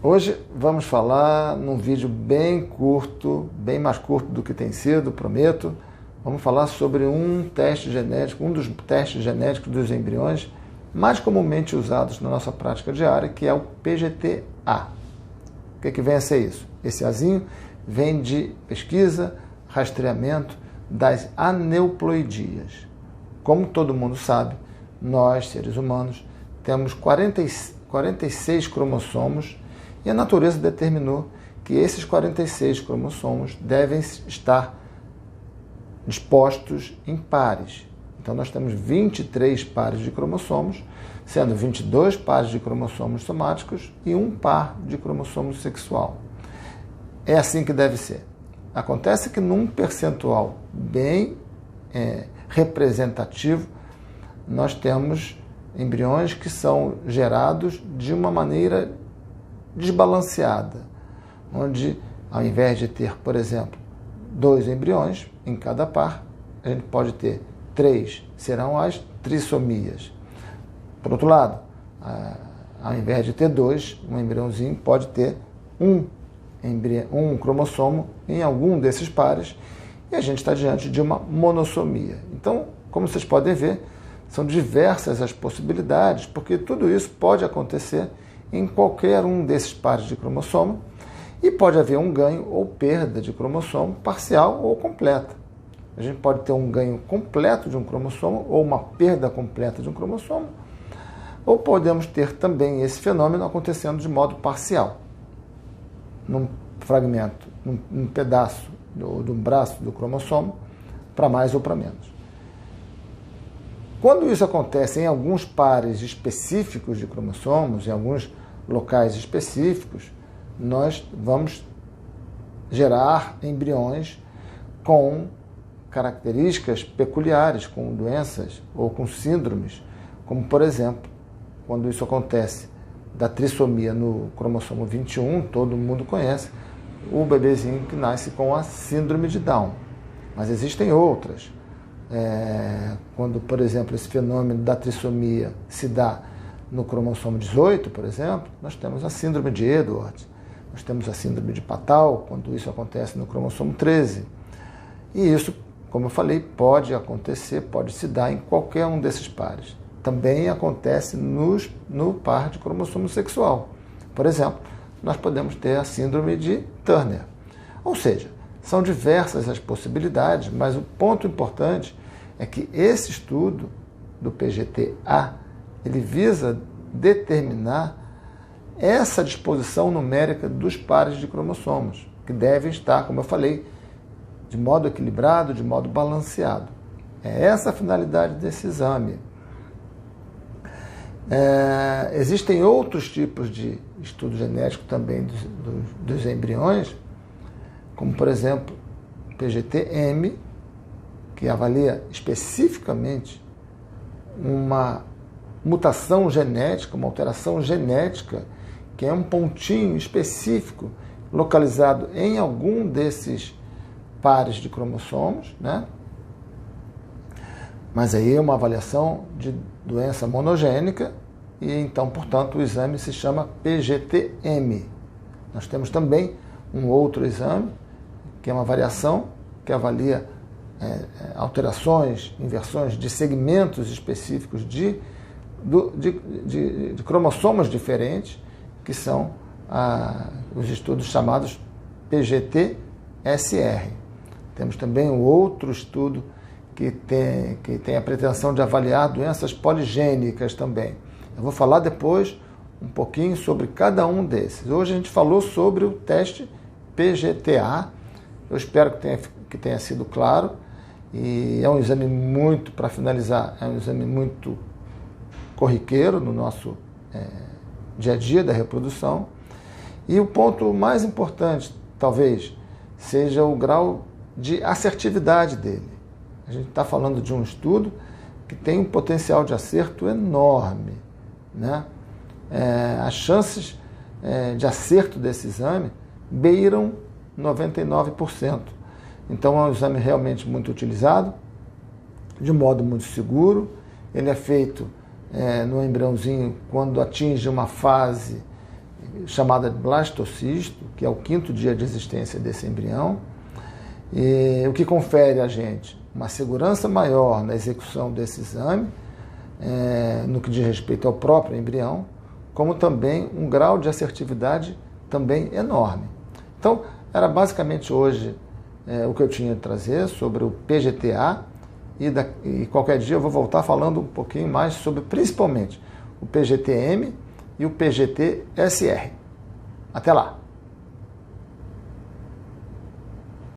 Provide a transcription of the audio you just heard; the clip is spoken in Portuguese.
Hoje vamos falar num vídeo bem curto, bem mais curto do que tem sido, prometo. Vamos falar sobre um teste genético, um dos testes genéticos dos embriões mais comumente usados na nossa prática diária, que é o PGT-A. O que vem a ser isso? Esse Azinho vem de pesquisa, rastreamento das aneuploidias. Como todo mundo sabe, nós, seres humanos, temos 46 cromossomos e a natureza determinou que esses 46 cromossomos devem estar dispostos em pares. Então nós temos 23 pares de cromossomos, sendo 22 pares de cromossomos somáticos e um par de cromossomo sexual. É assim que deve ser. Acontece que num percentual bem representativo, nós temos embriões que são gerados de uma maneira desbalanceada, onde ao invés de ter, por exemplo, 2 embriões em cada par, a gente pode ter 3, serão as trissomias. Por outro lado, ao invés de ter 2, um embriãozinho pode ter um cromossomo em algum desses pares, e a gente está diante de uma monossomia. Então, como vocês podem ver, são diversas as possibilidades, porque tudo isso pode acontecer em qualquer um desses pares de cromossomo, e pode haver um ganho ou perda de cromossomo parcial ou completa. A gente pode ter um ganho completo de um cromossomo ou uma perda completa de um cromossomo, ou podemos ter também esse fenômeno acontecendo de modo parcial, num fragmento, num pedaço do braço do cromossomo, para mais ou para menos. Quando isso acontece em alguns pares específicos de cromossomos, em alguns locais específicos, nós vamos gerar embriões com características peculiares, com doenças ou com síndromes, como, por exemplo, quando isso acontece da trissomia no cromossomo 21, todo mundo conhece, o bebezinho que nasce com a síndrome de Down. Mas existem outras. Quando, por exemplo, esse fenômeno da trissomia se dá no cromossomo 18, por exemplo, nós temos a síndrome de Edwards, nós temos a síndrome de Patau, quando isso acontece no cromossomo 13. E isso, como eu falei, pode acontecer, pode se dar em qualquer um desses pares. Também acontece no par de cromossomo sexual. Por exemplo, nós podemos ter a síndrome de Turner. Ou seja, são diversas as possibilidades, mas o ponto importante é que esse estudo do PGT-A, ele visa determinar essa disposição numérica dos pares de cromossomos, que devem estar, como eu falei, de modo equilibrado, de modo balanceado. É essa a finalidade desse exame. Existem outros tipos de estudo genético também dos embriões, como, por exemplo, o PGT-M, que avalia especificamente uma mutação genética, uma alteração genética, que é um pontinho específico localizado em algum desses pares de cromossomos, né? Mas aí é uma avaliação de doença monogênica e então, portanto, o exame se chama PGT-M. Nós temos também um outro exame, que é uma variação que avalia alterações, inversões de segmentos específicos de cromossomos diferentes, que são os estudos chamados PGT-SR. Temos também um outro estudo que tem a pretensão de avaliar doenças poligênicas também. Eu vou falar depois um pouquinho sobre cada um desses. Hoje a gente falou sobre o teste PGT-A. Eu espero que tenha sido claro. E é um exame muito, para finalizar, é um exame muito corriqueiro no nosso dia a dia da reprodução. E o ponto mais importante, talvez, seja o grau de assertividade dele. A gente está falando de um estudo que tem um potencial de acerto enorme, né? As chances de acerto desse exame beiram 99%. Então é um exame realmente muito utilizado, de modo muito seguro. Ele é feito no embriãozinho quando atinge uma fase chamada de blastocisto, que é o 5º dia de existência desse embrião, o que confere a gente uma segurança maior na execução desse exame, no que diz respeito ao próprio embrião, como também um grau de assertividade também enorme. Então, era basicamente hoje o que eu tinha de trazer sobre o PGT-A, e qualquer dia eu vou voltar falando um pouquinho mais sobre, principalmente, o PGT-M e o PGT-SR. Até lá!